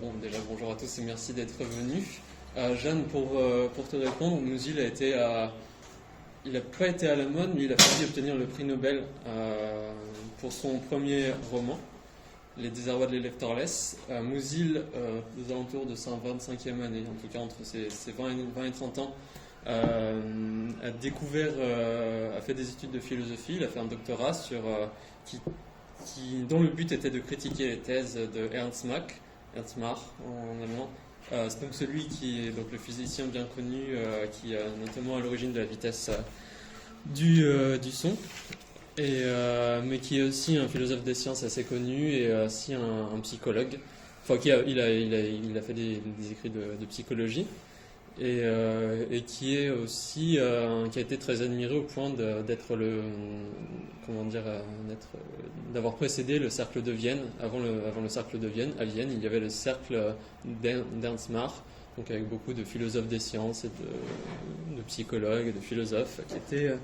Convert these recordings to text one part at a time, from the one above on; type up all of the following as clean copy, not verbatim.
Bon, déjà bonjour à tous et merci d'être venus. Jeanne, pour te répondre, Musil il n'a pas été à la mode, mais il a failli obtenir le prix Nobel pour son premier roman, Les Désarrois de l'Electorless. Musil, aux alentours de sa 25e année, en tout cas entre ses 20 et 30 ans, a fait des études de philosophie, il a fait un doctorat dont le but était de critiquer les thèses de Ernst Mach en allemand. C'est donc celui qui est donc le physicien bien connu qui est notamment à l'origine de la vitesse du son, mais qui est aussi un philosophe des sciences assez connu et aussi un psychologue. Enfin, il a fait des écrits de psychologie. Et qui est aussi qui a été très admiré au point d'avoir précédé le cercle de Vienne. Avant le cercle de Vienne, à Vienne, il y avait le cercle d'Ernst Mach, donc avec beaucoup de philosophes des sciences et de psychologues et de philosophes qui étaient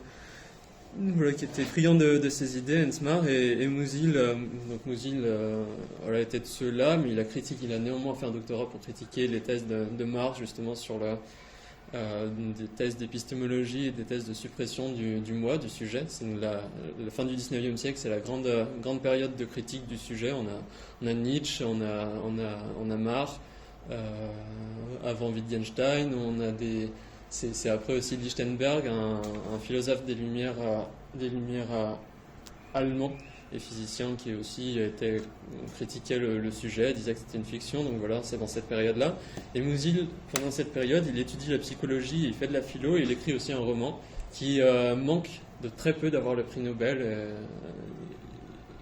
friands de ces idées, Ernst Mach et Musil. Donc Musil était de ceux-là, mais il a néanmoins fait un doctorat pour critiquer les thèses de Mach, justement sur des thèses d'épistémologie et des thèses de suppression du moi, du sujet. C'est la fin du 19e siècle, c'est la grande période de critique du sujet. On a Nietzsche, on a Mach, avant Wittgenstein, c'est après aussi Lichtenberg, un philosophe des Lumières allemand et physicien qui aussi critiquait le sujet, disait que c'était une fiction. Donc voilà, c'est dans cette période-là. Et Musil, pendant cette période, il étudie la psychologie, il fait de la philo et il écrit aussi un roman qui manque de très peu d'avoir le prix Nobel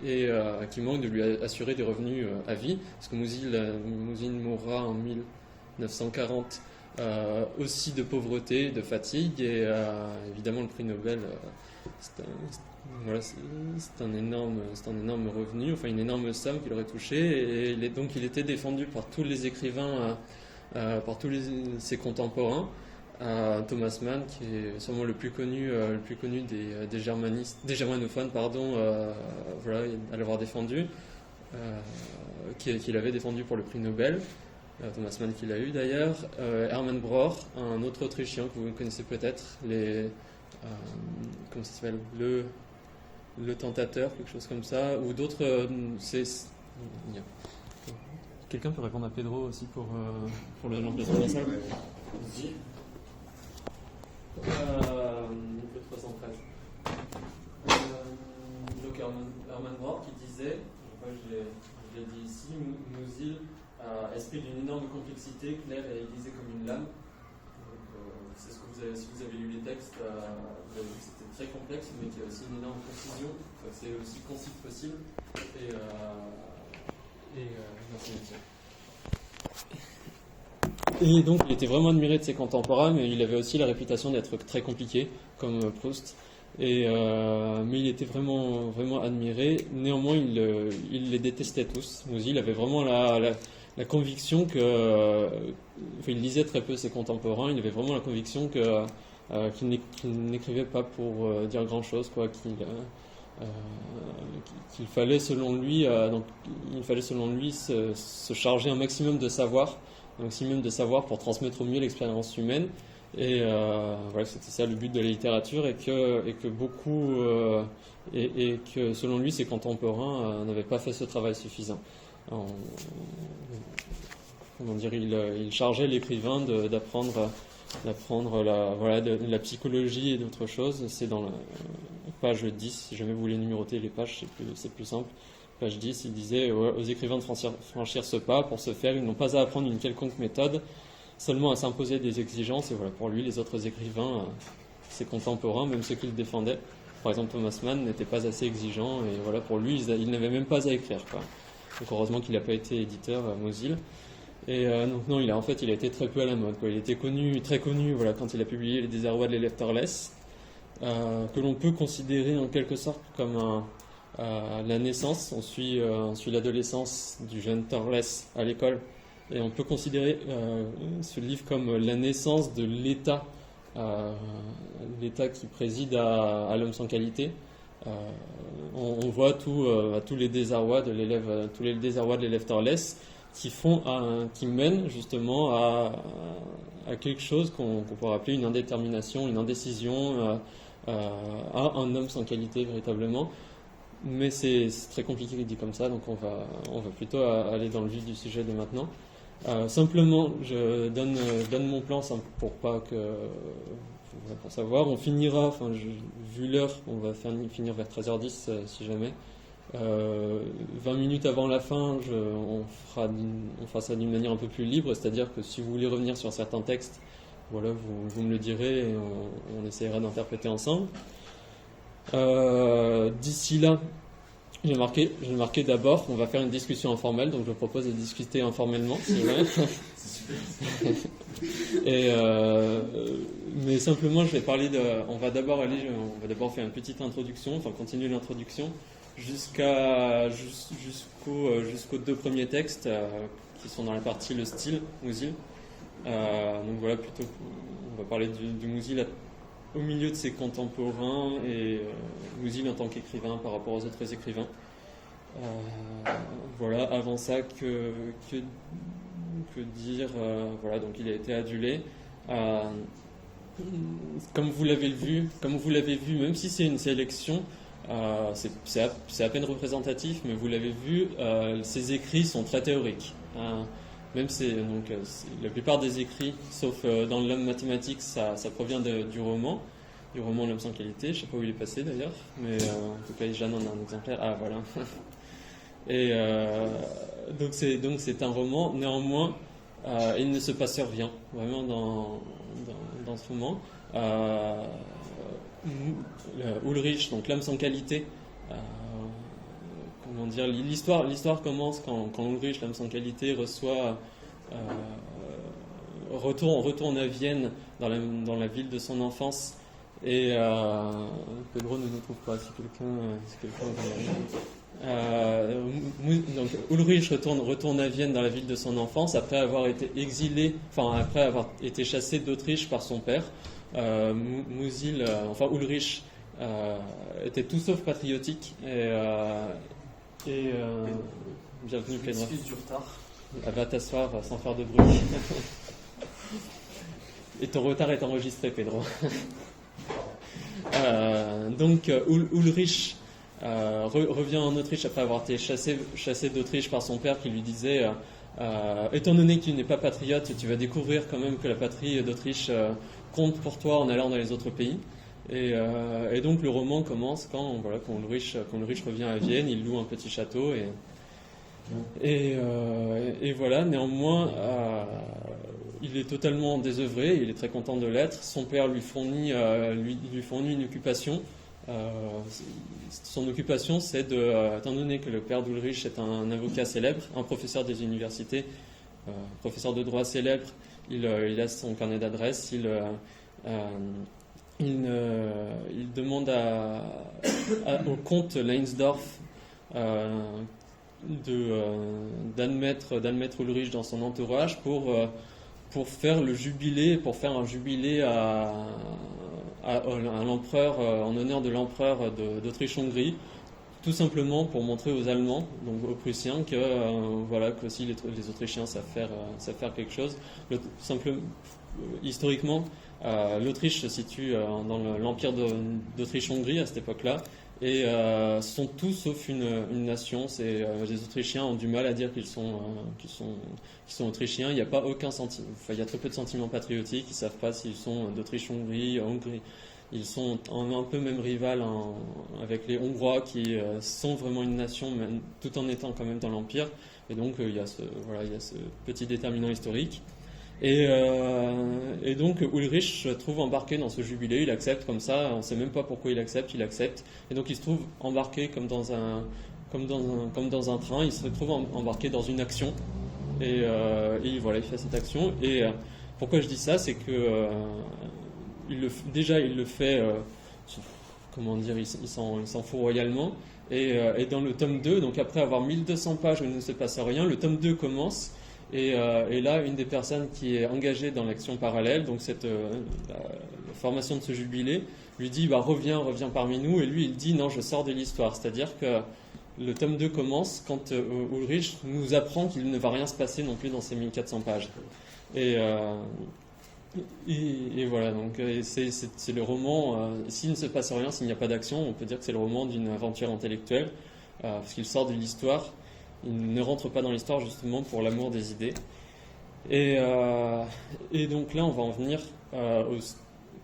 et qui manque de lui assurer des revenus à vie, parce que Musil mourra en 1940 aussi de pauvreté, de fatigue, et évidemment le prix Nobel c'est un énorme revenu, enfin une énorme somme qu'il aurait touché, et donc il était défendu par tous les écrivains, par ses contemporains. Thomas Mann, qui est sûrement le plus connu des germanophones, à l'avoir défendu, qu'il avait défendu pour le prix Nobel. Thomas Mann qui l'a eu d'ailleurs. Hermann Broch, un autre Autrichien que vous connaissez peut-être, comment ça s'appelle, le tentateur, quelque chose comme ça, ou d'autres. Quelqu'un peut répondre à Pedro aussi pour l'emplacement de la salle. Le 313. Donc Hermann Broch qui disait, je l'ai dit ici, Musil, esprit d'une énorme complexité, claire et aiguisée comme une lame. Donc, c'est ce que si vous avez lu les textes, vous avez vu que c'était très complexe, mais qu'il y a aussi une énorme concision. C'est aussi concis que possible. Et donc, il était vraiment admiré de ses contemporains, mais il avait aussi la réputation d'être très compliqué, comme Proust. Mais il était vraiment, vraiment admiré. Néanmoins, il les détestait tous. Musil avait vraiment la conviction il lisait très peu ses contemporains, il avait vraiment la conviction qu'il n'écrivait pas pour dire grand chose, qu'il fallait selon lui se charger un maximum de savoir pour transmettre au mieux l'expérience humaine. Et c'était ça le but de la littérature, et que selon lui ses contemporains n'avaient pas fait ce travail suffisant. Il chargeait l'écrivain d'apprendre la psychologie et d'autres choses. C'est dans la page 10, si jamais vous voulez numéroter les pages, c'est plus simple. Page 10, il disait aux écrivains de franchir ce pas. Pour ce faire, ils n'ont pas à apprendre une quelconque méthode, seulement à s'imposer des exigences. Et voilà, pour lui, les autres écrivains, ses contemporains, même ceux qu'il défendait, par exemple Thomas Mann, n'étaient pas assez exigeants, et voilà, pour lui, il n'avait même pas à écrire, Donc heureusement qu'il n'a pas été éditeur à Musil. Et donc non, il a été très peu à la mode, Il était très connu, quand il a publié Les Désarrois de l'Electorless, que l'on peut considérer en quelque sorte comme la naissance. On suit l'adolescence du jeune Torless à l'école, et on peut considérer ce livre comme la naissance de l'État qui préside à l'homme sans qualité, On voit tous les désarrois de l'élève Torless qui mènent justement à quelque chose qu'on pourrait appeler une indétermination, une indécision, à un homme sans qualité véritablement. Mais c'est très compliqué dit comme ça, donc on va plutôt aller dans le vif du sujet de maintenant. Simplement, je donne mon plan pour pas savoir. On finira, vu l'heure, on va finir vers 13h10 si jamais. 20 minutes avant la fin, on fera ça d'une manière un peu plus libre, c'est-à-dire que si vous voulez revenir sur certains textes, voilà, vous me le direz et on essaiera d'interpréter ensemble. D'ici là, j'ai marqué d'abord, on va faire une discussion informelle, donc je propose de discuter informellement, si vous voulez. Mais simplement, je vais parler on va d'abord faire une petite introduction, continuer l'introduction jusqu'aux 2 premiers textes qui sont dans la partie le style, Musil. Donc voilà, plutôt, on va parler du Musil au milieu de ses contemporains et Musil en tant qu'écrivain par rapport aux autres écrivains. Voilà, avant ça, que dire, voilà, donc il a été adulé. Comme vous l'avez vu, même si c'est une sélection, c'est à peine représentatif, mais vous l'avez vu, ses écrits sont très théoriques. Même la plupart des écrits, sauf dans l'homme mathématique, ça provient du roman L'homme sans qualité. Je ne sais pas où il est passé d'ailleurs, mais en tout cas, Jeanne en a un exemplaire. Ah voilà. Et donc c'est un roman. Néanmoins, il ne se passe rien vraiment dans ce roman. Ulrich, donc l'homme sans qualité. Comment dire, l'histoire commence quand Ulrich, l'homme sans qualité, retourne à Vienne dans la ville de son enfance. Et Pedro ne nous trouve pas si quelqu'un donc Ulrich retourne à Vienne dans la ville de son enfance après avoir été exilé, après avoir été chassé d'Autriche par son père. Ulrich était tout sauf patriotique bienvenue Pedro. Excuse du retard. Va t'asseoir sans faire de bruit. Et ton retard est enregistré, Pedro. Donc Ulrich revient en Autriche après avoir été chassé d'Autriche par son père qui lui disait étant donné que tu n'es pas patriote, tu vas découvrir quand même que la patrie d'Autriche compte pour toi en allant dans les autres pays. Et donc le roman commence quand Ulrich revient à Vienne, il loue un petit château et voilà. Néanmoins, il est totalement désœuvré, il est très content de l'être. Son père lui fournit une occupation. Son occupation, c'est étant donné que le père d'Ulrich est un avocat célèbre, un professeur des universités, professeur de droit célèbre, il a son carnet d'adresses, il demande au comte Leinsdorf d'admettre Ulrich dans son entourage pour faire un jubilé à l'empereur, en honneur de l'empereur d'Autriche-Hongrie, tout simplement pour montrer aux Allemands, donc aux Prussiens, que aussi les Autrichiens savent faire quelque chose. Historiquement, l'Autriche se situe dans l'empire d'Autriche-Hongrie à cette époque-là, et sont tous sauf une nation. Les Autrichiens ont du mal à dire qu'ils sont autrichiens. Il n'y a pas aucun sentiment. Il y a très peu de sentiments patriotiques. Ils ne savent pas s'ils sont d'Autriche-Hongrie, Hongrie. Ils sont un peu même rival avec les Hongrois qui sont vraiment une nation, même, tout en étant quand même dans l'empire. Et donc il y a ce petit déterminant historique. Et donc Ulrich se trouve embarqué dans ce jubilé, il accepte comme ça, on ne sait même pas pourquoi il accepte. Et donc il se trouve embarqué comme dans un train, il se retrouve embarqué dans une action. Et il fait cette action. Et pourquoi je dis ça, c'est que il le fait, il s'en fout royalement. Et dans le tome 2, donc après avoir 1200 pages où il ne se passe rien, le tome 2 commence. Et là, une des personnes qui est engagée dans l'action parallèle, donc la formation de ce jubilé, lui dit bah, reviens parmi nous. Et lui, il dit non, je sors de l'histoire. C'est-à-dire que le tome 2 commence quand Ulrich nous apprend qu'il ne va rien se passer non plus dans ces 1400 pages. Et voilà, donc c'est le roman. S'il ne se passe rien, s'il n'y a pas d'action, on peut dire que c'est le roman d'une aventure intellectuelle, parce qu'il sort de l'histoire. Il ne rentre pas dans l'histoire justement pour l'amour des idées. Et donc là, on va en venir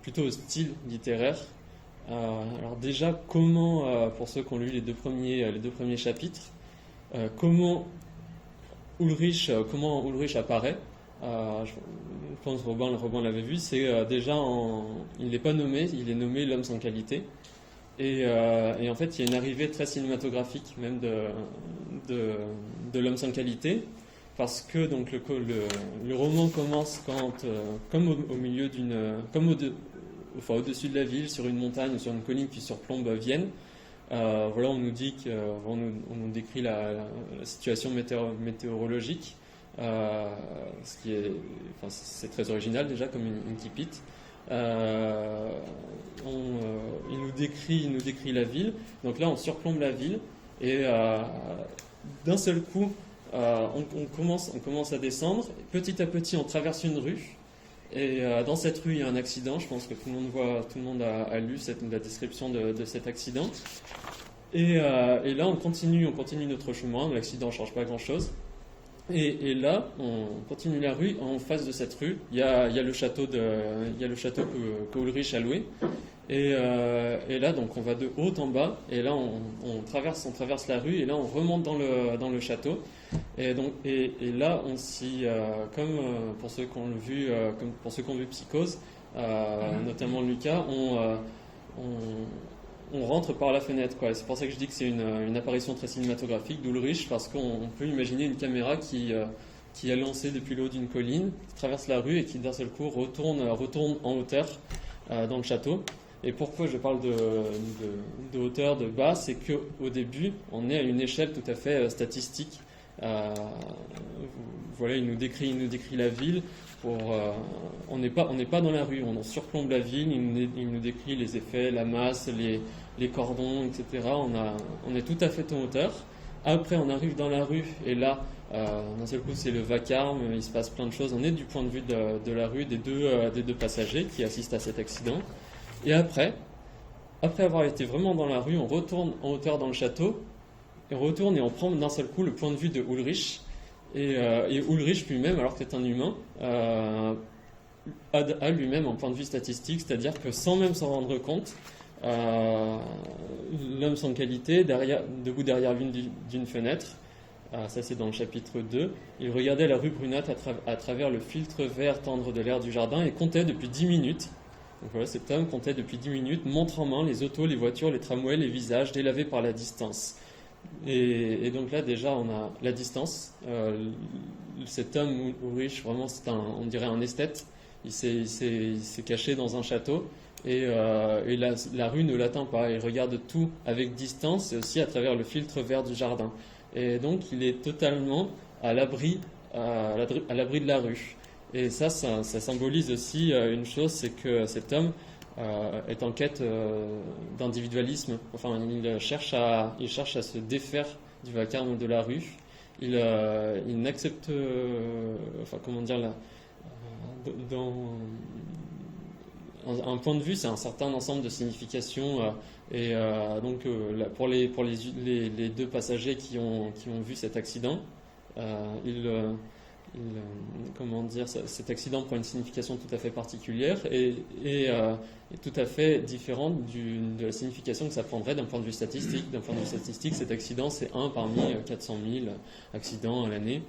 plutôt au style littéraire. Alors déjà, comment, pour ceux qui ont lu les deux premiers chapitres, comment Ulrich apparaît. Je pense que Robin l'avait vu. C'est déjà, il n'est pas nommé, il est nommé l'homme sans qualité. Et en fait, il y a une arrivée très cinématographique même de l'homme sans qualité, parce que donc le roman commence comme au milieu au-dessus de la ville, sur une montagne ou sur une colline qui surplombe Vienne. Voilà, on nous dit on nous décrit la situation météorologique, ce qui est, c'est très original déjà comme une incipit. Il nous décrit la ville. Donc là, on surplombe la ville et d'un seul coup, on commence à descendre. Petit à petit, on traverse une rue. Et dans cette rue, il y a un accident. Je pense que tout le monde a lu la description de cet accident. Et là, on continue notre chemin. L'accident ne change pas grand-chose. Et là, on continue la rue. En face de cette rue, il y a le château que Ulrich a loué. Et là, donc, on va de haut en bas. Et là, on traverse la rue. Et là, on remonte dans le château. Et là, on s'y, comme pour ceux qui ont vu Psychose, notamment Lucas, on rentre par la fenêtre, quoi. C'est pour ça que je dis que c'est une apparition très cinématographique d'Ulrich, parce qu'on peut imaginer une caméra qui est lancée depuis le haut d'une colline, qui traverse la rue et qui d'un seul coup retourne en hauteur dans le château. Et pourquoi je parle de hauteur, de bas, c'est qu'au début, on est à une échelle tout à fait statistique. Voilà, il nous décrit la ville. On n'est pas dans la rue, on surplombe la ville. Il nous décrit les effets, la masse, les cordons, etc. On est tout à fait en hauteur. Après, on arrive dans la rue et là, d'un seul coup, c'est le vacarme. Il se passe plein de choses. On est du point de vue de la rue des deux passagers qui assistent à cet accident. Et après avoir été vraiment dans la rue, on retourne en hauteur dans le château. Et on prend d'un seul coup le point de vue de Ulrich. Et Ulrich lui-même, alors que c'est un humain, a lui-même un point de vue statistique, c'est-à-dire que sans même s'en rendre compte, l'homme sans qualité, debout derrière l'une d'une fenêtre, ça c'est dans le chapitre 2, il regardait la rue brunâtre à travers le filtre vert tendre de l'air du jardin et comptait depuis 10 minutes. Donc voilà, cet homme comptait depuis 10 minutes, montre en main, les autos, les voitures, les tramways, les visages, délavés par la distance. Et donc là déjà on a la distance. Cet homme Ulrich, vraiment on dirait un esthète. Il s'est caché dans un château et la rue ne l'atteint pas. Il regarde tout avec distance et aussi à travers le filtre vert du jardin. Et donc il est totalement à l'abri de la rue. Et ça symbolise aussi une chose, c'est que cet homme est en quête d'individualisme. Enfin, il cherche à se défaire du vacarme de la rue. Il n'accepte, comment dire, dans un point de vue, c'est un certain ensemble de significations. Donc, pour les deux passagers qui ont vu cet accident, comment dire, cet accident prend une signification tout à fait particulière et tout à fait différente de la signification que ça prendrait d'un point de vue statistique. D'un point de vue statistique, cet accident, c'est 1 parmi 400 000 accidents à l'année.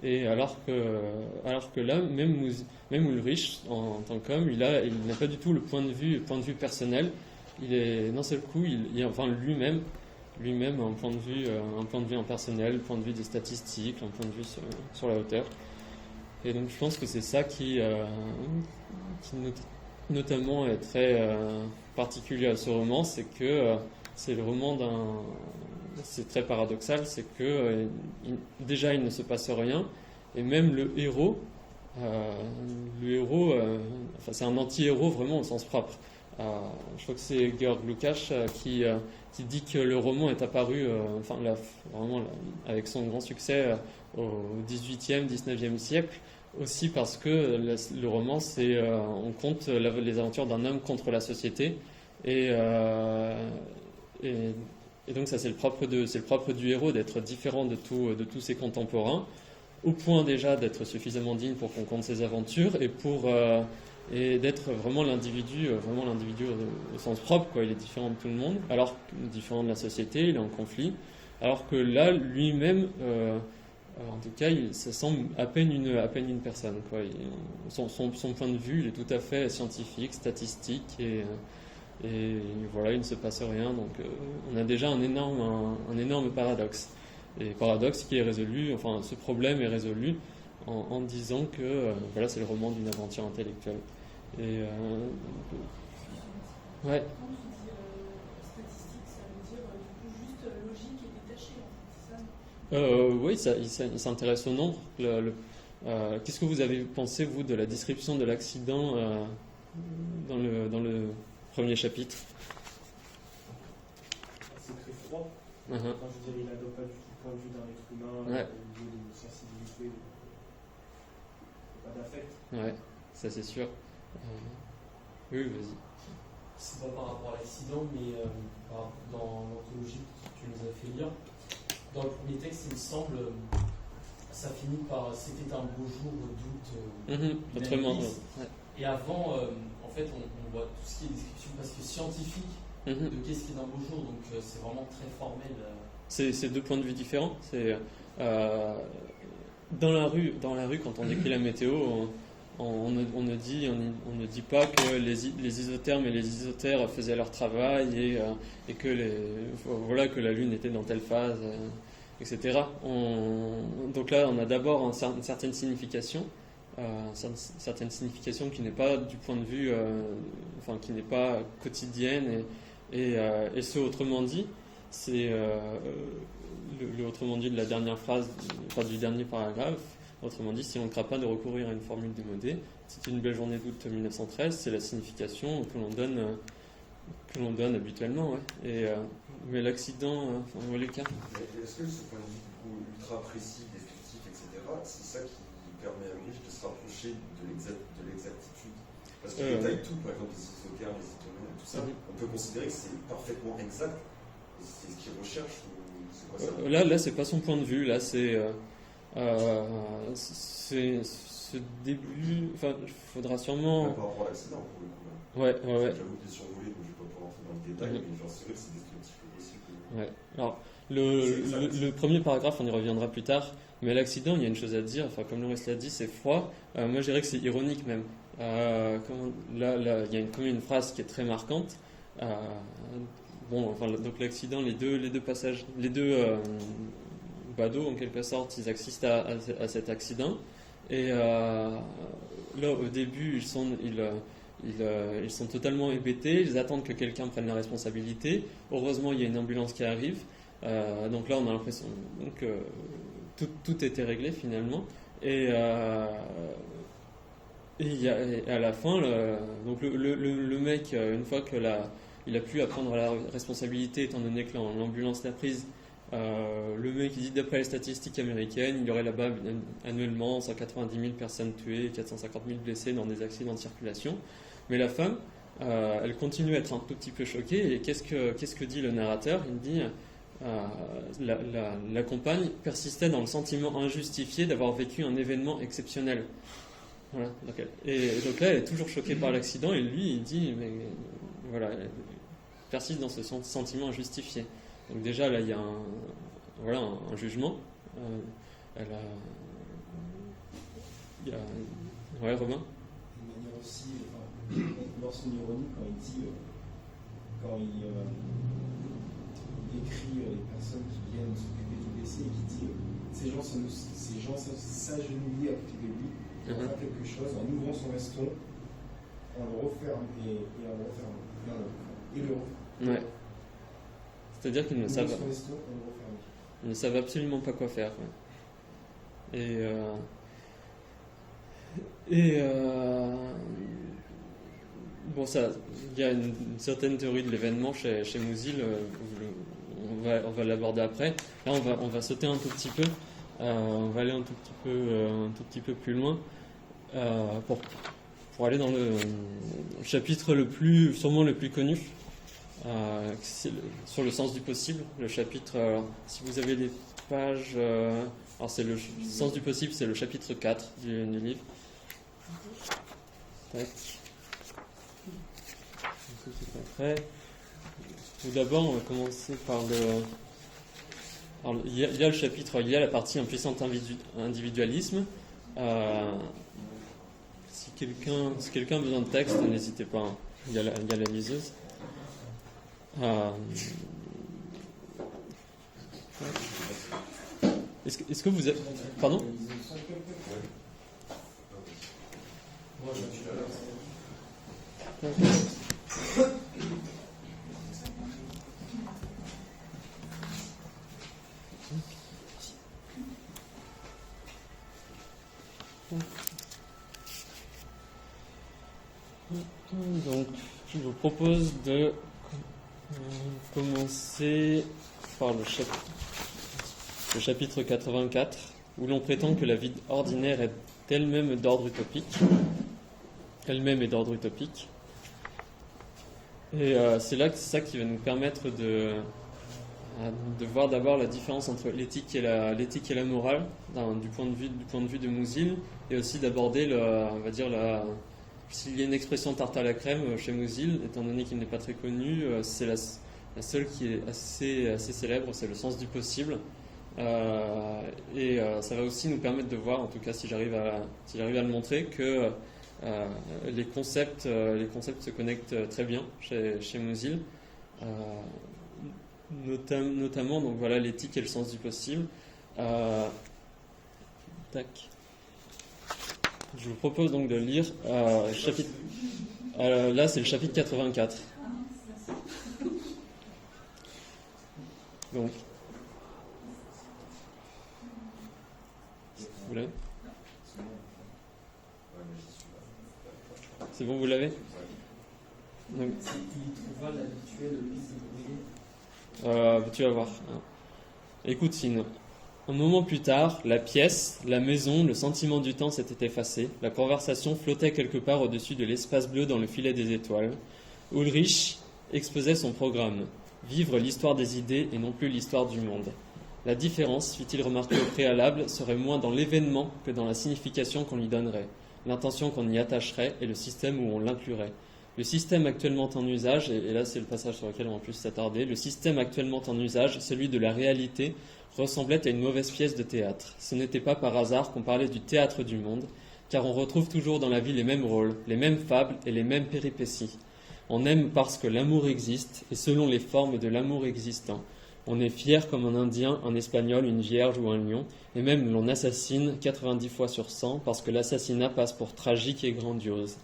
Et alors que là, même Ulrich, en tant qu'homme, il n'a pas du tout le point de vue personnel. Il est, d'un seul coup, lui-même un point de vue impersonnel, un point de vue des statistiques, un point de vue sur la hauteur. Et donc je pense que c'est ça qui notamment est très particulier à ce roman, c'est que c'est le roman c'est très paradoxal, c'est que déjà il ne se passe rien, Et même enfin, c'est un anti-héros vraiment au sens propre. Je crois que c'est Georg Lukács qui dit que le roman est apparu, vraiment avec son grand succès au XVIIIe, XIXe siècle, aussi parce que le roman, on compte les aventures d'un homme contre la société, et, et, et donc ça c'est le propre du héros, d'être différent de tous ses contemporains, au point déjà d'être suffisamment digne pour qu'on compte ses aventures, et d'être vraiment l'individu au sens propre, quoi. Il est différent de tout le monde, alors différent de la société, il est en conflit, alors que là, lui-même, en tout cas, ça semble à peine une personne, quoi. Son point de vue, il est tout à fait scientifique, statistique, et voilà, il ne se passe rien. Donc, on a déjà un énorme paradoxe. Et paradoxe qui est résolu, enfin, ce problème est résolu en disant que voilà, c'est le roman d'une aventure intellectuelle. Et ouais. Quand tu dis statistique, ça veut dire du coup juste logique et détaché, en fait, Oui, il s'intéresse au nombre. Qu'est-ce que vous avez pensé, vous, de la description de l'accident dans le premier chapitre? C'est très froid. Uh-huh. Enfin, je veux dire, il n'adopte pas du tout le point de vue d'un être humain, Ouais. au niveau de sensibilité, pas d'affect. Ouais, ça c'est sûr. Oui, vas-y. C'est pas par rapport à l'accident, mais dans l'anthologie que tu nous as fait lire, dans le premier texte, il me semble, ça finit par c'était un beau jour d'août. Autrement. Ouais. Et avant, en fait, on voit tout ce qui est description presque scientifique de qu'est-ce qui est un beau jour, donc c'est vraiment très formel. C'est deux points de vue différents. Dans la rue, quand on décrit la météo, on ne dit pas que les isothermes et les isotères faisaient leur travail et que la Lune était dans telle phase, etc. Donc là, on a d'abord une certaine signification, qui n'est pas du point de vue, qui n'est pas quotidienne, et ce autrement dit, c'est le autrement dit de la dernière phrase, du dernier paragraphe. Autrement dit, si on ne craint pas de recourir à une formule démodée, c'était une belle journée d'août 1913, c'est la signification que l'on donne habituellement. Ouais. Mais l'accident, on voit les cas. Est-ce que ce point de vue du coup, ultra précis, descriptif, etc., c'est ça qui permet à Emmerich de se rapprocher de l'exactitude? Parce qu'il détaille tout, par exemple les isothermes, les isotomes, tout ça. On peut considérer que c'est parfaitement exact. C'est ce qu'il recherche, ou c'est quoi ça? Là, c'est pas son point de vue. Là, c'est ce début. Enfin, il faudra sûrement. Par rapport à l'accident, pour le coup. Ouais. J'avoue que j'ai survolé, donc je ne vais pas rentrer dans le détail, mais genre, c'est vrai que c'est descriptif au possible. Ouais. Alors, le premier paragraphe, on y reviendra plus tard. Mais l'accident, il y a une chose à dire. Enfin, comme Loris l'a dit, c'est froid. Moi, je dirais que c'est ironique même. Là, il y a une phrase qui est très marquante. Donc l'accident, les deux passages, les deux badauds en quelque sorte, ils assistent à cet accident. Et là, au début, ils sont totalement hébétés. Ils attendent que quelqu'un prenne la responsabilité. Heureusement, il y a une ambulance qui arrive. Donc là, on a l'impression que tout était réglé finalement. Et à la fin, le mec, une fois que il a pu prendre la responsabilité, étant donné que l'ambulance l'a prise, le mec il dit d'après les statistiques américaines, il y aurait là-bas annuellement 190 000 personnes tuées et 450 000 blessés dans des accidents de circulation. Mais la femme, elle continue à être un tout petit peu choquée. Et qu'est-ce que dit le narrateur? Il dit la compagne persistait dans le sentiment injustifié d'avoir vécu un événement exceptionnel. Voilà. Donc là, elle est toujours choquée par l'accident, et lui, il dit, mais voilà, elle persiste dans ce sentiment injustifié. Donc déjà, là, il y a un jugement. Ouais, Romain. D'une manière aussi, dans son ironie, quand il décrit les personnes qui viennent s'occuper du blessé, et qui dit ces gens s'agenouillent à côté de lui, en faire quelque chose, en ouvrant son veston, on le referme et on le referme. Et le referme. Ouais. C'est-à-dire qu'ils ne savent absolument pas quoi faire. Ouais. Et Et bon, il y a une certaine théorie de l'événement chez Mozil, on va l'aborder après. Là, on va sauter un tout petit peu, on va aller un tout petit peu plus loin pour aller dans le chapitre sûrement le plus connu, sur le sens du possible. Le chapitre, si vous avez les pages, alors c'est le sens du possible, c'est le chapitre 4 du livre. Tac. Après, tout d'abord, on va commencer par le. Alors, il y a le chapitre, il y a la partie impuissant individualisme. Si quelqu'un a besoin de texte, n'hésitez pas. Hein. Il y a la liseuse. Est-ce que vous êtes. Pardon? Moi, je suis là. Donc, je vous propose de commencer par le chapitre 84, où l'on prétend que la vie ordinaire est elle-même d'ordre utopique. Et c'est ça qui va nous permettre de voir d'abord la différence entre l'éthique et la morale, du point de vue de Mozil, et aussi d'aborder, on va dire, s'il y a une expression tarte à la crème chez Mozil, étant donné qu'il n'est pas très connu, c'est la seule qui est assez célèbre, c'est le sens du possible. Et ça va aussi nous permettre de voir, en tout cas si j'arrive à le montrer, que les concepts se connectent très bien chez Mozil, notamment donc voilà, l'éthique et le sens du possible. Tac. Je vous propose donc de lire chapitre. Là, c'est le chapitre 84. Donc, vous l'avez ? C'est bon, vous l'avez ? Donc, Il trouva l'habituel piste tu vas voir. Écoute, Sine. Un moment plus tard, la pièce, la maison, le sentiment du temps s'était effacé. La conversation flottait quelque part au-dessus de l'espace bleu dans le filet des étoiles. Ulrich exposait son programme. Vivre l'histoire des idées et non plus l'histoire du monde. La différence, fit-il remarquer au préalable, serait moins dans l'événement que dans la signification qu'on lui donnerait, l'intention qu'on y attacherait et le système où on l'inclurait. Le système actuellement en usage, et là c'est le passage sur lequel on va plus s'attarder, le système actuellement en usage, celui de la réalité, ressemblait à une mauvaise pièce de théâtre. Ce n'était pas par hasard qu'on parlait du théâtre du monde, car on retrouve toujours dans la vie les mêmes rôles, les mêmes fables et les mêmes péripéties. On aime parce que l'amour existe, et selon les formes de l'amour existant. On est fier comme un Indien, un Espagnol, une Vierge ou un lion, et même l'on assassine 90 fois sur 100 parce que l'assassinat passe pour tragique et grandiose.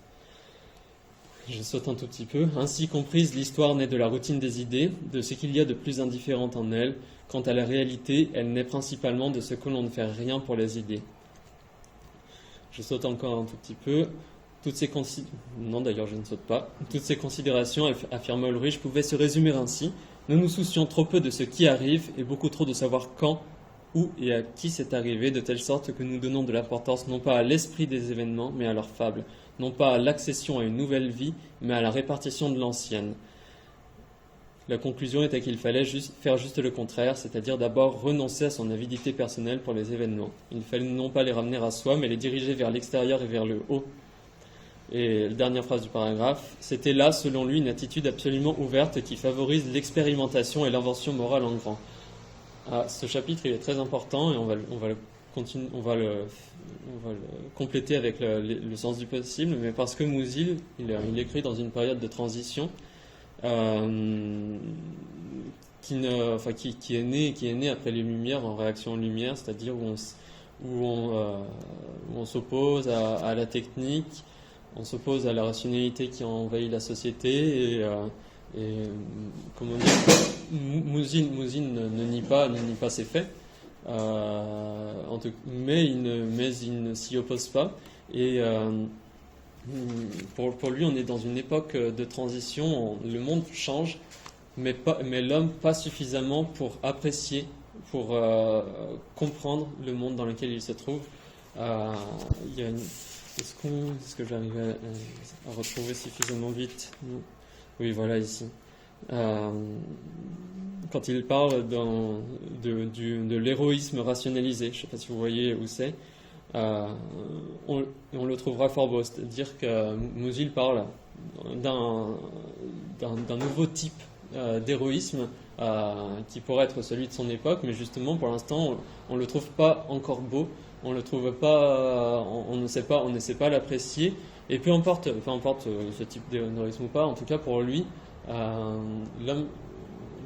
Je saute un tout petit peu. Ainsi comprise, l'histoire naît de la routine des idées, de ce qu'il y a de plus indifférent en elle. Quant à la réalité, elle naît principalement de ce que l'on ne fait rien pour les idées. Je saute encore un tout petit peu. Non, d'ailleurs, je ne saute pas. Toutes ces considérations, affirma Ulrich, pouvaient se résumer ainsi. Nous nous soucions trop peu de ce qui arrive et beaucoup trop de savoir quand, où et à qui c'est arrivé, de telle sorte que nous donnons de l'importance non pas à l'esprit des événements, mais à leurs fables, non pas à l'accession à une nouvelle vie, mais à la répartition de l'ancienne. La conclusion était qu'il fallait faire juste le contraire, c'est-à-dire d'abord renoncer à son avidité personnelle pour les événements. Il fallait non pas les ramener à soi, mais les diriger vers l'extérieur et vers le haut. Et la dernière phrase du paragraphe, c'était là, selon lui, une attitude absolument ouverte qui favorise l'expérimentation et l'invention morale en grand. Ce chapitre, il est très important et on va le compléter avec le sens du possible, mais parce que Mozil, il écrit dans une période de transition qui est née après les Lumières, en réaction aux Lumières, c'est-à-dire où on s'oppose à la technique, on s'oppose à la rationalité qui a envahi la société et comment dire, Mozil ne nie pas ces faits, mais il ne s'y oppose pas. Et pour lui, on est dans une époque de transition, le monde change, mais l'homme pas suffisamment pour apprécier, pour comprendre le monde dans lequel il se trouve. Est-ce que j'arrive à retrouver suffisamment vite? Oui, voilà, ici. Quand il parle de l'héroïsme rationalisé, je ne sais pas si vous voyez où c'est, on le trouvera fort beau, c'est-à-dire que Musil parle d'un nouveau type d'héroïsme qui pourrait être celui de son époque, mais justement pour l'instant on ne le trouve pas encore beau, on le trouve pas, on ne sait pas l'apprécier, et peu importe ce type d'héroïsme ou pas, en tout cas pour lui,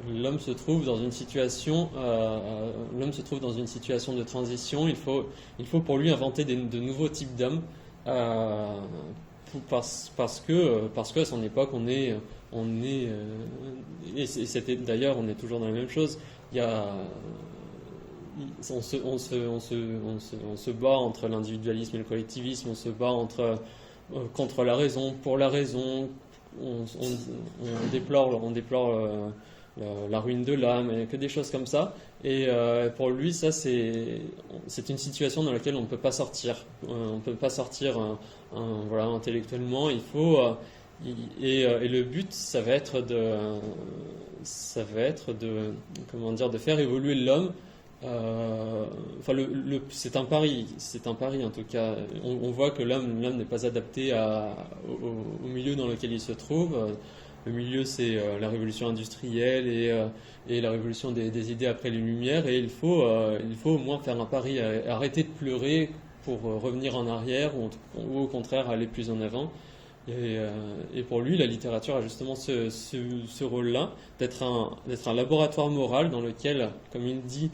l'homme se trouve dans une situation de transition. Il faut pour lui inventer de nouveaux types d'hommes, parce que à son époque on est et c'était d'ailleurs on est toujours dans la même chose. On se bat entre l'individualisme et le collectivisme, on se bat contre la raison, pour la raison, on déplore la ruine de l'âme, et que des choses comme ça. Et pour lui, ça c'est une situation dans laquelle on ne peut pas sortir. On ne peut pas sortir intellectuellement. Il faut et le but, ça va être de faire évoluer l'homme. C'est un pari en tout cas. On voit que l'homme n'est pas adapté au milieu dans lequel il se trouve. Le milieu, c'est la révolution industrielle et la révolution des idées après les Lumières. Et il faut au moins faire un pari, arrêter de pleurer pour revenir en arrière ou au contraire aller plus en avant. Et pour lui, la littérature a justement ce rôle-là, d'être un laboratoire moral dans lequel, comme il dit,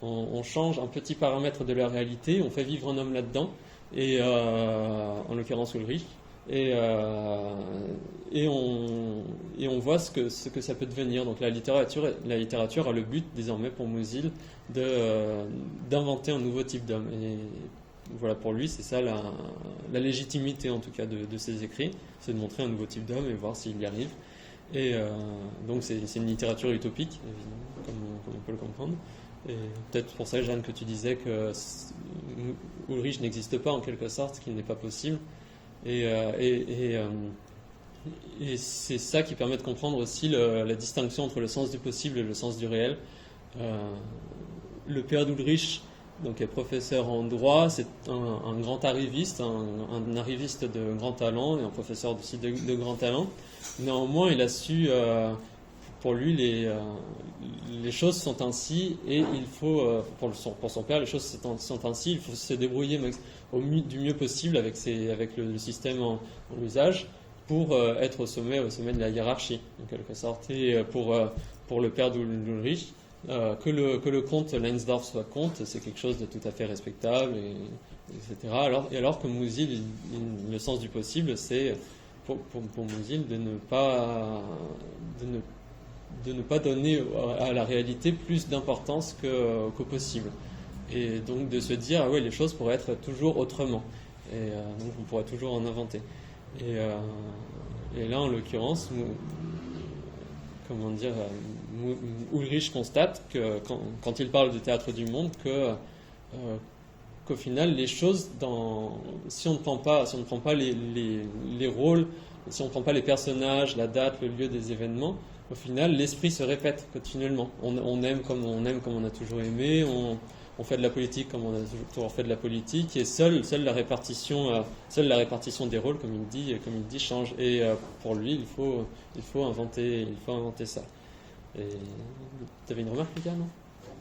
on change un petit paramètre de la réalité, on fait vivre un homme là-dedans, et en l'occurrence Ulrich. Et on voit ce que ça peut devenir. Donc la littérature a le but désormais pour Musil d'inventer un nouveau type d'homme. Et voilà, pour lui, c'est ça la légitimité en tout cas de ses écrits, c'est de montrer un nouveau type d'homme et voir s'il y arrive. Et donc c'est une littérature utopique, évidemment, comme on peut le comprendre. Et peut-être pour ça, Jeanne, que tu disais que Ulrich n'existe pas en quelque sorte, qu'il n'est pas possible. Et c'est ça qui permet de comprendre aussi la distinction entre le sens du possible et le sens du réel. Le père d'Ulrich, donc, est professeur en droit, c'est un grand arriviste, un arriviste de grand talent et un professeur aussi de grand talent. Néanmoins, il a su, pour lui, les choses sont ainsi, et il faut, pour son père, les choses sont ainsi, il faut se débrouiller du mieux possible avec le système en usage pour être au sommet de la hiérarchie, en quelque sorte. Et pour le père d'Ulrich, que le comte Leinsdorf soit comte, c'est quelque chose de tout à fait respectable, etc. Alors que Musil, le sens du possible, c'est pour Musil de ne pas donner à la réalité plus d'importance qu'au possible. Et donc de se dire, ah ouais, les choses pourraient être toujours autrement. Et donc on pourrait toujours en inventer. Et là, en l'occurrence, Ulrich constate que quand il parle de théâtre du monde, qu'au final, les choses, si on ne prend pas les rôles, si on ne prend pas les personnages, la date, le lieu des événements, au final, l'esprit se répète continuellement. On aime comme on a toujours aimé, on fait de la politique comme on a toujours fait de la politique, et seule la répartition des rôles, comme il dit, change. Et pour lui, il faut inventer ça. Et tu avais une remarque, Lucas, non?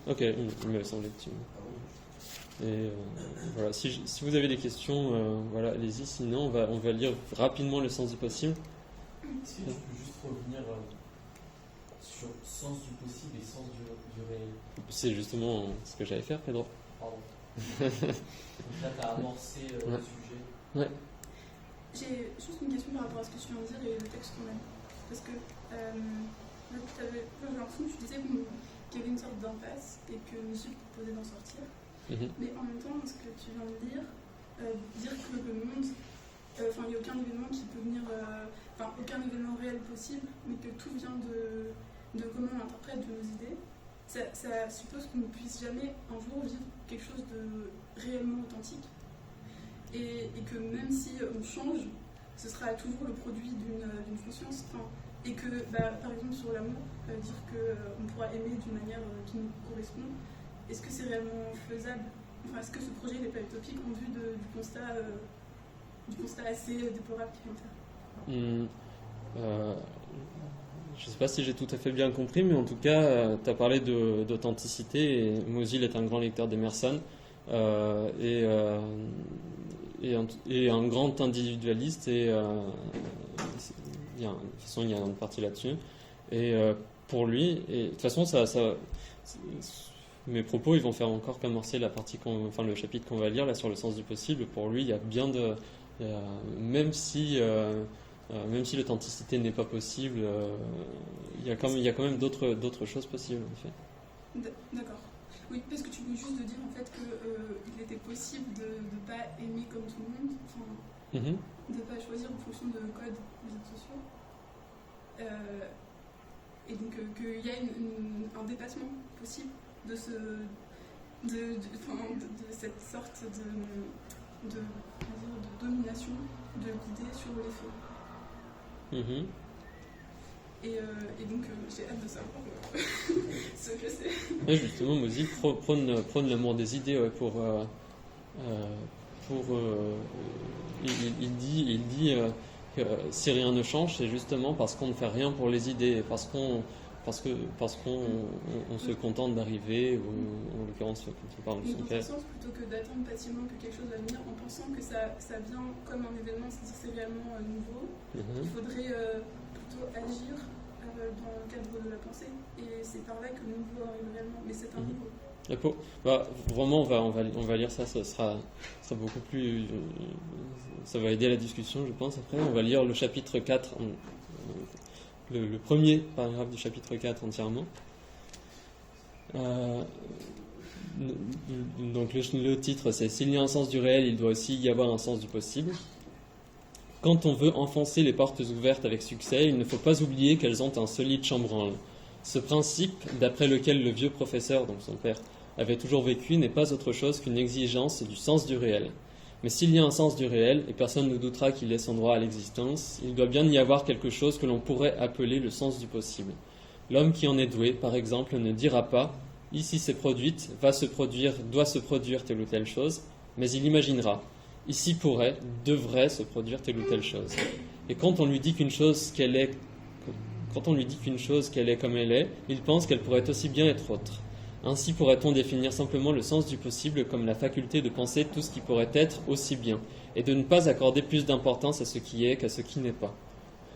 Ok, il me semblait que tu... Et voilà, si vous avez des questions, voilà, allez-y. Sinon, on va lire rapidement le sens du possible. Est-ce que tu peux juste revenir sur sens du possible et sens du réel? C'est justement ce que j'allais faire, Pedro. Pardon. Donc là, tu as amorcé le sujet. Ouais. J'ai juste une question par rapport à ce que tu viens de dire et le texte qu'on a. Parce que j'ai l'impression que tu disais qu'il y avait une sorte d'impasse et que monsieur proposait d'en sortir. Mais en même temps, ce que tu viens de dire, dire que le monde, il n'y a aucun événement qui peut venir, aucun événement réel possible, mais que tout vient de comment on interprète de nos idées. Ça suppose qu'on ne puisse jamais un jour vivre quelque chose de réellement authentique et que même si on change, ce sera toujours le produit d'une conscience. Et que, par exemple, sur l'amour, dire qu'on pourra aimer d'une manière qui nous correspond, est-ce que c'est réellement faisable? Est-ce que ce projet n'est pas utopique en vue du constat assez déplorable qu'il vient de faire? Je ne sais pas si j'ai tout à fait bien compris, mais en tout cas, tu as parlé d'authenticité, et Mozil est un grand lecteur d'Emerson, et un grand individualiste, et de toute façon, il y a une partie là-dessus. Et pour lui, et de toute façon, mes propos, ils vont faire encore qu'amorcer la partie, le chapitre qu'on va lire là sur le sens du possible. Pour lui, il y a bien même si l'authenticité n'est pas possible, il y a quand même d'autres choses possibles en fait. D'accord. Oui, parce que tu voulais juste dire en fait qu'il était possible de ne pas aimer comme tout le monde, de ne pas choisir en fonction de codes des réseaux sociaux. Et donc qu'il y a un dépassement possible de cette sorte de domination de l'idée sur les faits. Et donc j'ai hâte de savoir ce que c'est. Et justement, Mozil prône l'amour des idées, ouais, il dit que si rien ne change, c'est justement parce qu'on ne fait rien pour les idées, parce qu'on se contente d'arriver, ou en l'occurrence quand on parle de son père. Plutôt que d'attendre patiemment que quelque chose va venir en pensant que ça vient comme un événement, c'est-à-dire que c'est réellement nouveau, il faudrait plutôt agir dans le cadre de la pensée, et c'est par là que le nouveau arrive réellement, mais c'est un nouveau. Vraiment, on va lire ça sera beaucoup plus... ça va aider la discussion, je pense, après. On va lire le chapitre 4, le premier paragraphe du chapitre 4 entièrement. Donc le titre, c'est « S'il y a un sens du réel, il doit aussi y avoir un sens du possible ». Quand on veut enfoncer les portes ouvertes avec succès, il ne faut pas oublier qu'elles ont un solide chambranle. Ce principe, d'après lequel le vieux professeur, donc son père, avait toujours vécu, n'est pas autre chose qu'une exigence du sens du réel. Mais s'il y a un sens du réel, et personne ne doutera qu'il ait son droit à l'existence, il doit bien y avoir quelque chose que l'on pourrait appeler le sens du possible. L'homme qui en est doué, par exemple, ne dira pas « ici c'est produite, doit se produire telle ou telle chose », mais il imaginera « ici pourrait, devrait se produire telle ou telle chose ». Et quand on lui dit qu'une chose qu'elle est comme elle est, il pense qu'elle pourrait aussi bien être autre. Ainsi pourrait-on définir simplement le sens du possible comme la faculté de penser tout ce qui pourrait être aussi bien, et de ne pas accorder plus d'importance à ce qui est qu'à ce qui n'est pas.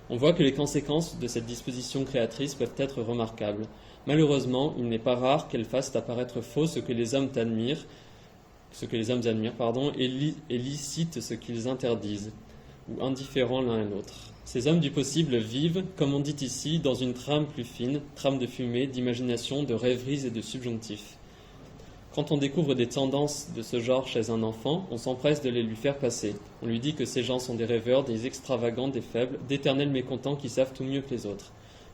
On voit que les conséquences de cette disposition créatrice peuvent être remarquables. Malheureusement, il n'est pas rare qu'elles fassent apparaître faux ce que les hommes admirent, et licitent ce qu'ils interdisent, ou indifférents l'un à l'autre. Ces hommes du possible vivent, comme on dit ici, dans une trame plus fine, trame de fumée, d'imagination, de rêveries et de subjonctifs. Quand on découvre des tendances de ce genre chez un enfant, on s'empresse de les lui faire passer. On lui dit que ces gens sont des rêveurs, des extravagants, des faibles, d'éternels mécontents qui savent tout mieux que les autres.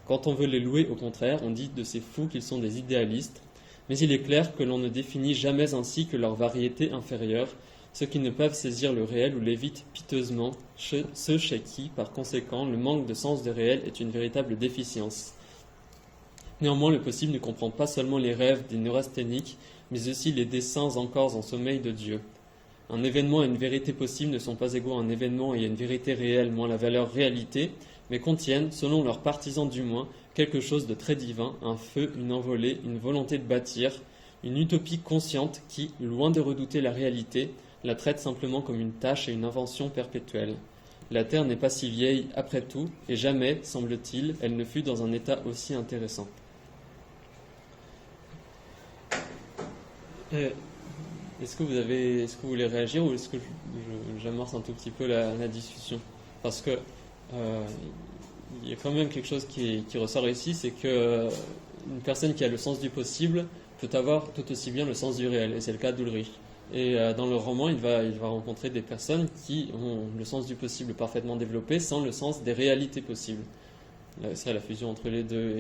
Quand on veut les louer, au contraire, on dit de ces fous qu'ils sont des idéalistes, mais il est clair que l'on ne définit jamais ainsi que leur variété inférieure, ceux qui ne peuvent saisir le réel ou l'évitent piteusement, ceux chez qui, par conséquent, le manque de sens de réel est une véritable déficience. Néanmoins, le possible ne comprend pas seulement les rêves des neurasthéniques, mais aussi les desseins encore en sommeil de Dieu. Un événement et une vérité possible ne sont pas égaux à un événement et à une vérité réelle, moins la valeur réalité, mais contiennent, selon leurs partisans du moins, quelque chose de très divin, un feu, une envolée, une volonté de bâtir, une utopie consciente qui, loin de redouter la réalité, la traite simplement comme une tâche et une invention perpétuelle. La Terre n'est pas si vieille après tout, et jamais, semble-t-il, elle ne fut dans un état aussi intéressant. Est-ce que vous voulez réagir ou est-ce que j'amorce un tout petit peu la discussion? Parce que il y a quand même quelque chose qui ressort ici, c'est que une personne qui a le sens du possible peut avoir tout aussi bien le sens du réel, et c'est le cas d'Ulrich. Et dans le roman, il va rencontrer des personnes qui ont le sens du possible parfaitement développé sans le sens des réalités possibles. C'est la fusion entre les deux.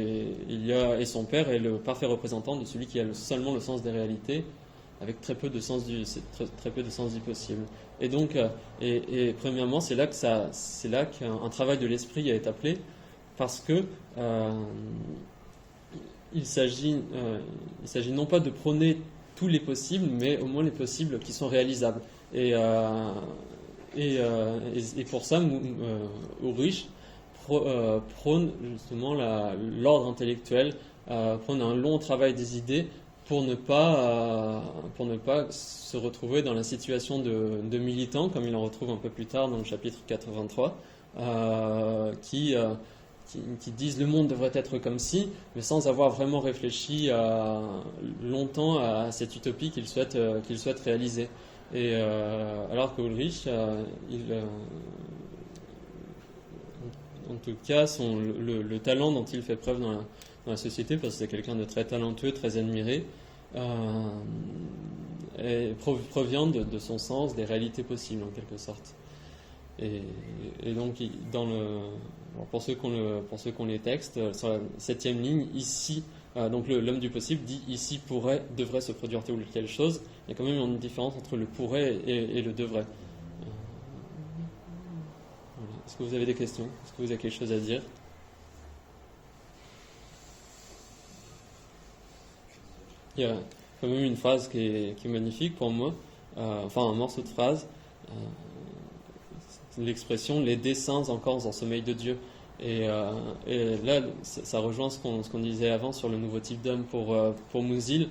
Et son père est le parfait représentant de celui qui a seulement le sens des réalités, avec très peu de sens du possible. Et donc, premièrement, c'est là qu'un travail de l'esprit est appelé, parce que il s'agit non pas de prôner tous les possibles, mais au moins les possibles qui sont réalisables. Et pour ça, Ulrich prône justement l'ordre intellectuel, prône un long travail des idées pour ne pas se retrouver dans la situation de militant, comme il en retrouve un peu plus tard dans le chapitre 83, qui disent le monde devrait être comme ci, mais sans avoir vraiment réfléchi longtemps à cette utopie qu'ils souhaitent réaliser. Et alors qu'Ulrich, en tout cas, le talent dont il fait preuve dans la société, parce que c'est quelqu'un de très talentueux, très admiré, provient de son sens des réalités possibles, en quelque sorte. Et donc, pour ceux qui ont les textes, sur la 7e ligne, ici, donc l'homme du possible dit ici devrait se produire telle ou telle chose. Il y a quand même une différence entre le pourrait et le devrait. Voilà. Est-ce que vous avez des questions? Est-ce que vous avez quelque chose à dire? Il y a quand même une phrase qui est magnifique pour moi, enfin un morceau de phrase, l'expression « les desseins encore en sommeil de Dieu ». Et là, ça rejoint ce qu'on disait avant sur le nouveau type d'homme pour Musil.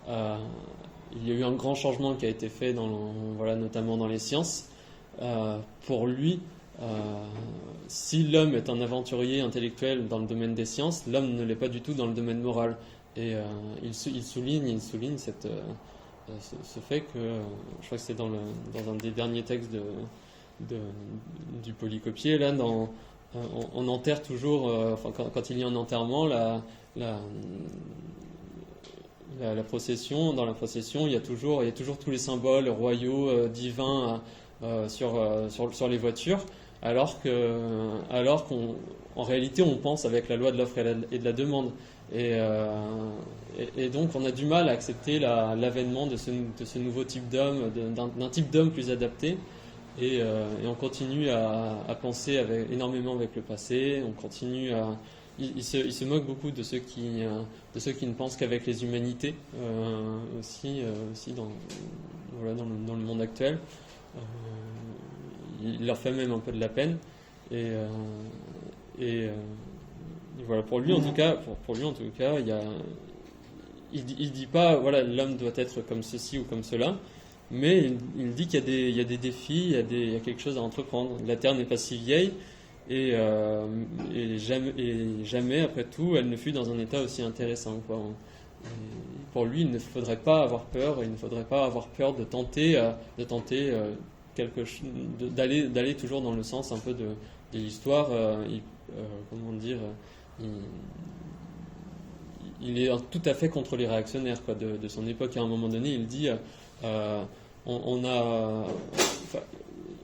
Il y a eu un grand changement qui a été fait, notamment dans les sciences. Pour lui, si l'homme est un aventurier intellectuel dans le domaine des sciences, l'homme ne l'est pas du tout dans le domaine moral. Et il souligne ce fait que, je crois que c'est dans un des derniers textes du Polycopier, là, on enterre toujours, quand il y a un enterrement, la procession, dans la procession, il y a toujours tous les symboles royaux, divins sur les voitures, alors qu'en réalité, on pense avec la loi de l'offre et de la demande. Et donc on a du mal à accepter l'avènement de ce nouveau type d'homme, d'un type d'homme plus adapté, et on continue à penser énormément avec le passé. On continue il se moque beaucoup de ceux qui ne pensent qu'avec les humanités, aussi dans le monde actuel. Il leur fait même un peu de la peine, et voilà, pour lui en tout cas, il dit pas voilà, l'homme doit être comme ceci ou comme cela, mais il dit qu'il y a des défis, il y a quelque chose à entreprendre. La Terre n'est pas si vieille, et jamais après tout elle ne fut dans un état aussi intéressant, quoi. Et pour lui, il ne faudrait pas avoir peur, de tenter d'aller toujours dans le sens un peu de l'histoire. Comment dire, il est tout à fait contre les réactionnaires, quoi, de son époque. À un moment donné, il dit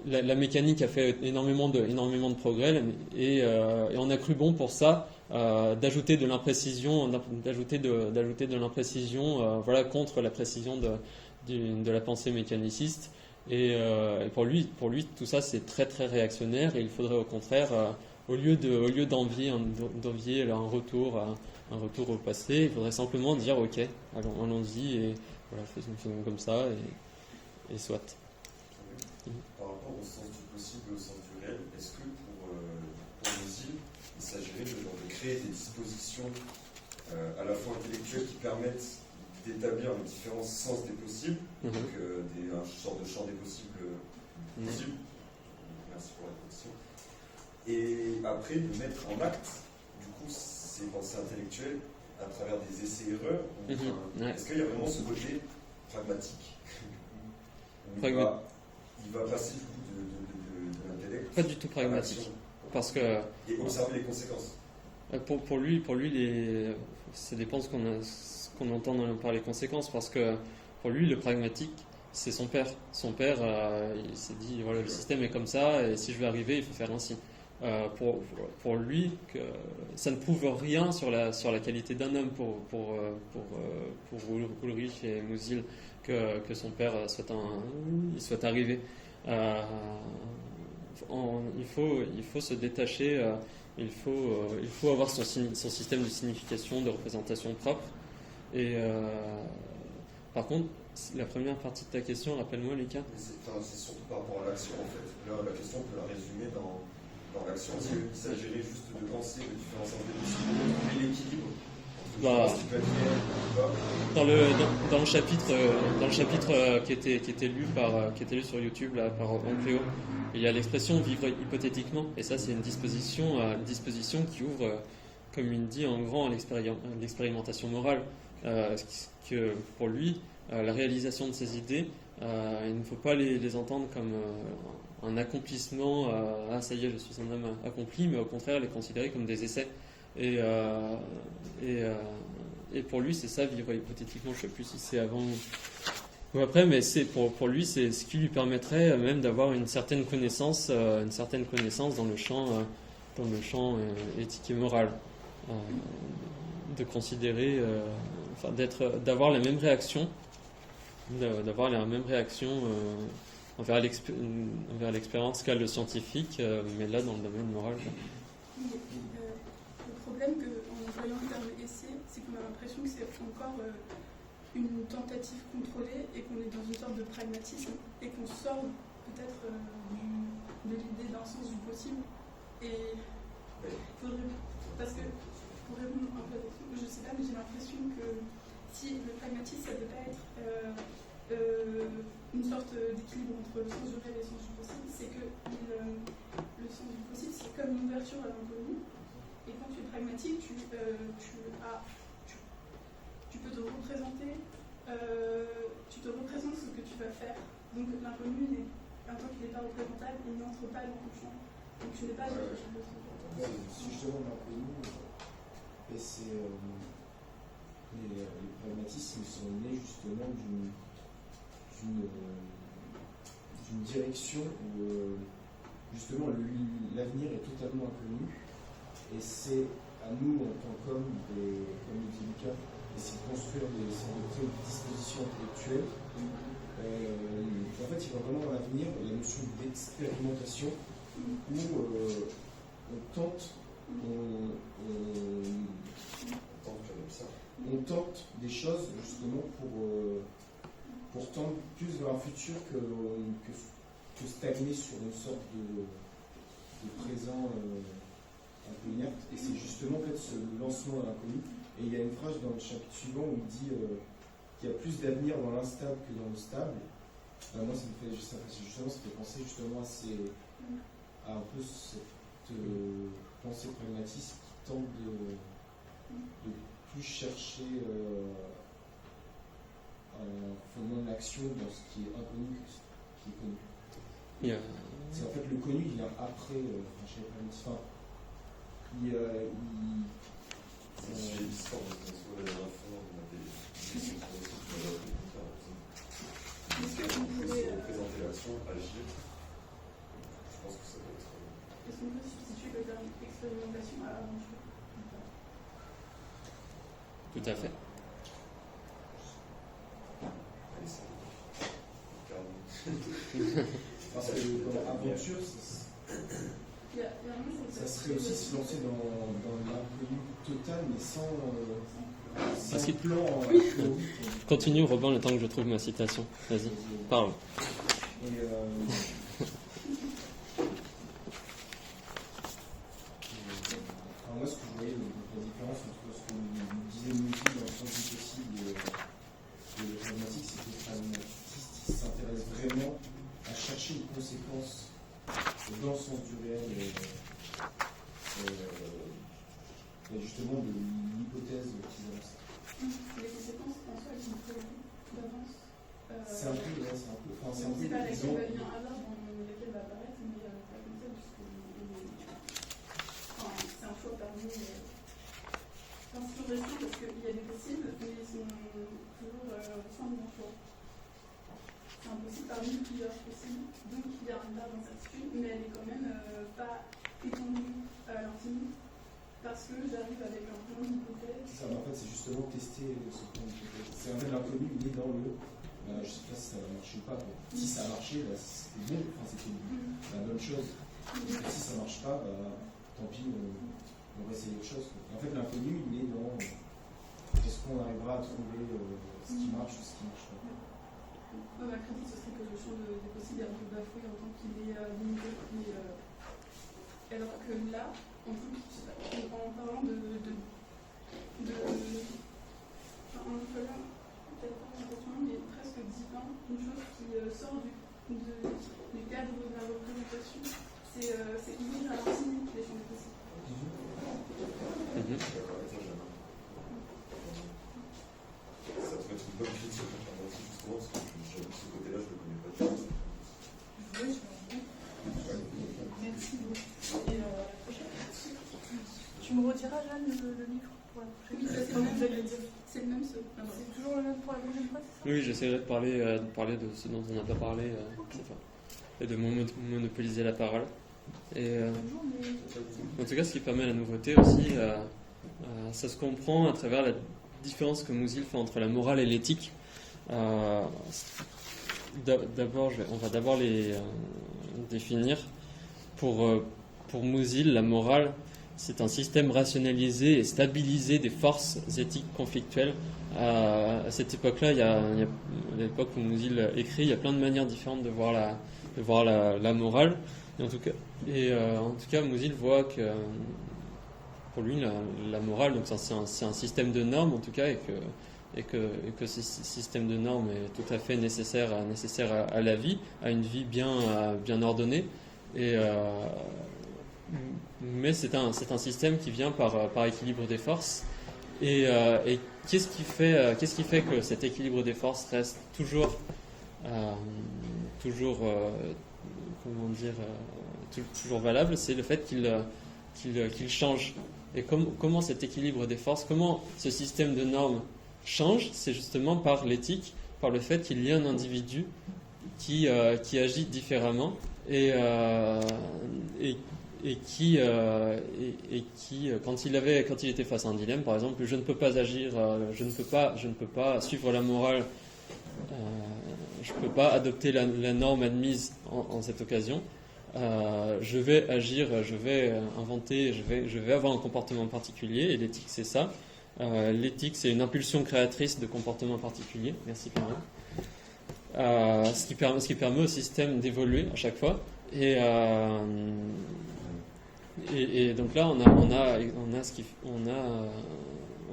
la mécanique a fait énormément de progrès, et on a cru bon pour ça d'ajouter de l'imprécision, voilà, contre la précision de la pensée mécaniciste. Et pour lui, tout ça c'est très très réactionnaire, et il faudrait au contraire, au lieu d'envier un retour au passé, il faudrait simplement dire ok, allons-y, et voilà, faisons comme ça, et soit. Par rapport au sens du possible et au sens du réel, est-ce que pour Musil, il s'agirait de créer des dispositions à la fois intellectuelles qui permettent d'établir les différents sens des possibles, donc un genre de champ des possibles possibles. Merci pour la question. Et après, de mettre en acte, du coup, ces pensées intellectuelles à travers des essais-erreurs. Est-ce qu'il y a vraiment ce côté pragmatique il va passer du coup de l'intellect? Pas du tout pragmatique. Parce que, et observer les conséquences. Pour lui, ça dépend ce qu'on entend par les conséquences, parce que pour lui, le pragmatique, c'est son père. Son père, il s'est dit, voilà, le système est comme ça, et si je veux arriver, il faut faire ainsi. Pour lui, ça ne prouve rien sur la qualité d'un homme pour Ulrich et Musil que son père soit arrivé. Il faut se détacher, il faut avoir son système de signification, de représentation propre. Et par contre, la première partie de ta question, rappelle-moi, Lucas. C'est surtout par rapport à l'action, en fait. Là, la question, on peut la résumer dans l'action. Est-ce qu'il s'agirait juste de penser de différents aspects possibles, de trouver l'équilibre entre ce qui peut être réel ou pas? Dans le chapitre qui était lu sur YouTube là, par Ampléo, il y a l'expression vivre hypothétiquement, et ça c'est une disposition qui ouvre, comme il dit en grand, à l'expérimentation morale. Que pour lui, la réalisation de ces idées, il ne faut pas les entendre comme un accomplissement, ça y est, je suis un homme accompli, mais au contraire les considérer comme des essais. Et pour lui, c'est ça, vivre hypothétiquement. Je ne sais plus si c'est avant ou après, mais pour lui, c'est ce qui lui permettrait même d'avoir une certaine connaissance dans le champ éthique et moral, de considérer, d'avoir la même réaction, envers l'expérience qu'a le scientifique, mais là dans le domaine moral. Le problème en voyant le terme essai, c'est qu'on a l'impression que c'est encore une tentative contrôlée et qu'on est dans une sorte de pragmatisme et qu'on sort peut-être de l'idée d'un sens du possible. Et parce que pour répondre un peu à la question, je ne sais pas, mais j'ai l'impression que si le pragmatisme, ça ne peut pas être une sorte d'équilibre entre le sens du réel et le sens du possible, c'est que le sens du possible, c'est comme une ouverture à l'inconnu. Et quand tu es pragmatique, tu peux te représenter, tu te représentes ce que tu vas faire. Donc l'inconnu, en tant qu'il n'est pas représentable, il n'entre pas dans ton champ. Donc tu n'es pas dans le champ de son champ. Si justement l'inconnu, les pragmatismes sont nés justement d'une direction où justement l'avenir est totalement inconnu. Et c'est à nous, en tant qu'hommes, comme le dit Lucas, d'essayer de construire des dispositions intellectuelles. En fait, il va vraiment à l'avenir la notion d'expérimentation où on tente des choses justement pour tendre plus vers un futur que stagner sur une sorte de présent un peu inerte, et c'est justement en fait ce lancement à l'inconnu. Et il y a une phrase dans le chapitre suivant où il dit qu'il y a plus d'avenir dans l'instable que dans le stable. Moi, ça me fait penser justement à un peu cette pensée pragmatiste qui tente de plus chercher un fondement de l'action dans ce qui est inconnu que ce qui est connu. C'est en fait le connu, il vient après C'est l'histoire de la dernière fois, on avait des Est-ce qu'on pourrait représenter l'action, agir. Je pense que ça doit être. Est-ce qu'on peut substituer le terme expérimentation à aventure? Tout à fait. Allez, ça parce que dans aventure, ça serait aussi se lancer dans l'inconnu total, mais sans plan. Continue, Robin, le temps que je trouve ma citation. Vas-y, parle. Moi, ce que je voyais, la différence entre ce que nous disait Musil dans le sens du possible et le pragmatique, c'est que le pragmatiste s'intéresse vraiment à chercher une conséquence dans le sens du réel et justement de l'hypothèse qu'ils avancent. Les conséquences, en soi, elles sont prévues d'avance. C'est un peu, on ne sait pas laquelle va venir à l'heure, laquelle va apparaître, mais pas comme ça, puisque c'est un choix parmi. C'est toujours récent parce qu'il y a des possibles, mais ils sont toujours sans bon choix. C'est un impossible parmi plusieurs possibles. Donc il y a une part d'incertitude, mais elle est quand même pas étendue à l'infini, parce que j'arrive avec un plan d'hypothèse. C'est ça, mais en fait, c'est justement tester ce plan d'hypothèse. C'est en fait l'inconnu, il est dans le. Je sais pas si ça va marcher ou pas. Bon, si ça a marché, bah, c'était bon, enfin, c'était la bonne chose. Et si ça marche pas, bah, tant pis, on va essayer autre chose. En fait, l'inconnu, il est dans est-ce qu'on arrivera à trouver ce qui marche ou ce qui marche pas. Ma critique, ce serait que le champ des possibles est un peu bafoué en tant qu'il est limité. Alors que là, en parlant en employant peut-être pas complètement, mais presque divin, une chose qui sort du cadre de la représentation, c'est ouvrir à l'infini les champs des possibles. Ça peut être une bonne critique alternative justement, parce que j'avoue que ce côté-là, je ne le connais pas du tout. Oui, merci beaucoup. Et la prochaine. Tu me rediras, Jeanne, le livre pour la prochaine? Oui, c'est le même ce. C'est toujours le même pour la prochaine fois, c'est ça? Oui, j'essaierai de parler de ce dont on n'a pas parlé, et de monopoliser la parole. Et, en tout cas, ce qui permet la nouveauté aussi, ça se comprend à travers la différence que Musil fait entre la morale et l'éthique. On va d'abord les définir. Pour Musil, la morale, c'est un système rationalisé et stabilisé des forces éthiques conflictuelles. À cette époque-là, à l'époque où Musil écrit, il y a plein de manières différentes de voir la morale. En tout cas, Musil voit que pour lui, la morale, donc c'est un système de normes en tout cas, et que ce système de normes est tout à fait nécessaire à la vie, à une vie bien ordonnée. Mais c'est un système qui vient par équilibre des forces. Et qu'est-ce qui fait que cet équilibre des forces reste toujours valable? C'est le fait qu'il change. Et comment cet équilibre des forces, comment ce système de normes change? C'est justement par l'éthique, par le fait qu'il y a un individu qui agit différemment et qui, quand il était face à un dilemme, par exemple, je ne peux pas agir, je ne peux pas suivre la morale, je ne peux pas adopter la norme admise en cette occasion. Je vais agir, je vais inventer, je vais avoir un comportement particulier, et l'éthique c'est ça. L'éthique c'est une impulsion créatrice de comportements particuliers. Merci Pierre. Ce qui permet au système d'évoluer à chaque fois. Et donc là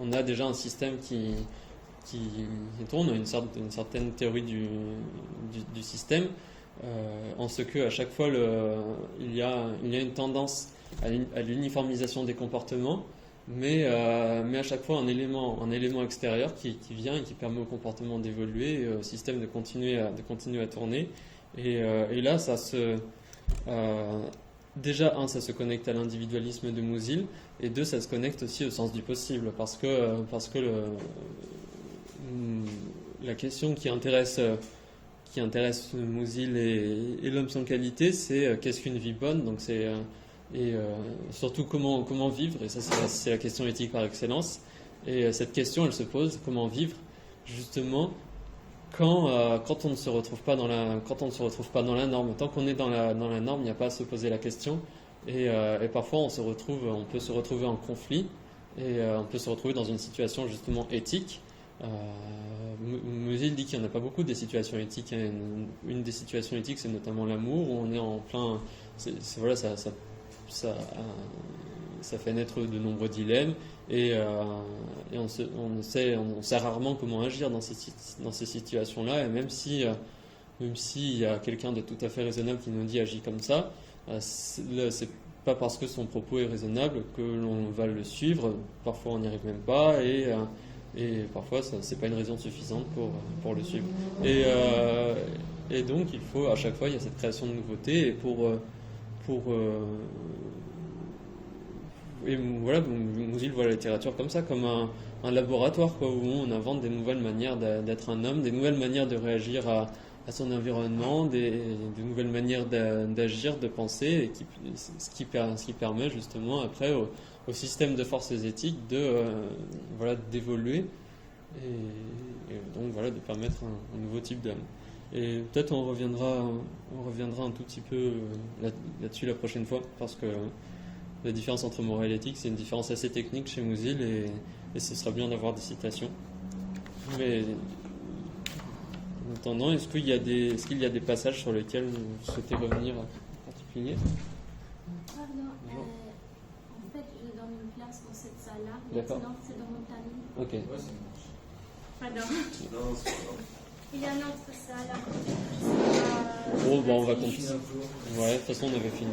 on a déjà un système qui tourne, une certaine théorie du système. En ce que à chaque fois il y a une tendance à l'uniformisation des comportements, mais à chaque fois un élément extérieur qui vient et qui permet au comportement d'évoluer et au système de continuer à tourner. Et là ça se déjà ça se connecte à l'individualisme de Musil, et deux, ça se connecte aussi au sens du possible, parce que la question qui intéresse Musil et l'homme sans qualité, c'est qu'est-ce qu'une vie bonne, donc surtout comment vivre, et ça c'est la question éthique par excellence. Et cette question, elle se pose, comment vivre justement quand on ne se retrouve pas dans la norme. Tant qu'on est dans la norme, il n'y a pas à se poser la question, et parfois on peut se retrouver en conflit, et on peut se retrouver dans une situation justement éthique. Musil dit qu'il n'y en a pas beaucoup des situations éthiques. Une des situations éthiques, c'est notamment l'amour, où on est en plein. Ça fait naître de nombreux dilemmes, et on sait rarement comment agir dans ces situations-là. Et même s'il y a quelqu'un de tout à fait raisonnable qui nous dit agis comme ça, c'est pas parce que son propos est raisonnable que l'on va le suivre. Parfois on n'y arrive même pas, et parfois c'est pas une raison suffisante pour le suivre. Et donc il faut, à chaque fois, il y a cette création de nouveautés, et voilà, Musil voit la littérature comme ça, comme un laboratoire, où on invente des nouvelles manières d'être un homme, des nouvelles manières de réagir à son environnement, des nouvelles manières d'agir, de penser, et ce qui permet justement après au système de forces éthiques d'évoluer et donc voilà, de permettre un nouveau type d'homme. Et peut-être on reviendra un tout petit peu là-dessus la prochaine fois, parce que la différence entre morale et éthique, c'est une différence assez technique chez Musil, et ce serait bien d'avoir des citations. Mais en attendant, est-ce qu'il y a des passages sur lesquels vous souhaitez revenir en particulier? Pardon, en fait, je donne une place dans cette salle-là. D'accord. Maintenant, c'est dans mon planning. Ok. Ouais, ça marche. Pardon. Non, c'est pas grave. Il y a une autre salle à côté. Je sais pas. Bon, on va Fini continuer. un tour. Ouais, de toute façon, on avait fini.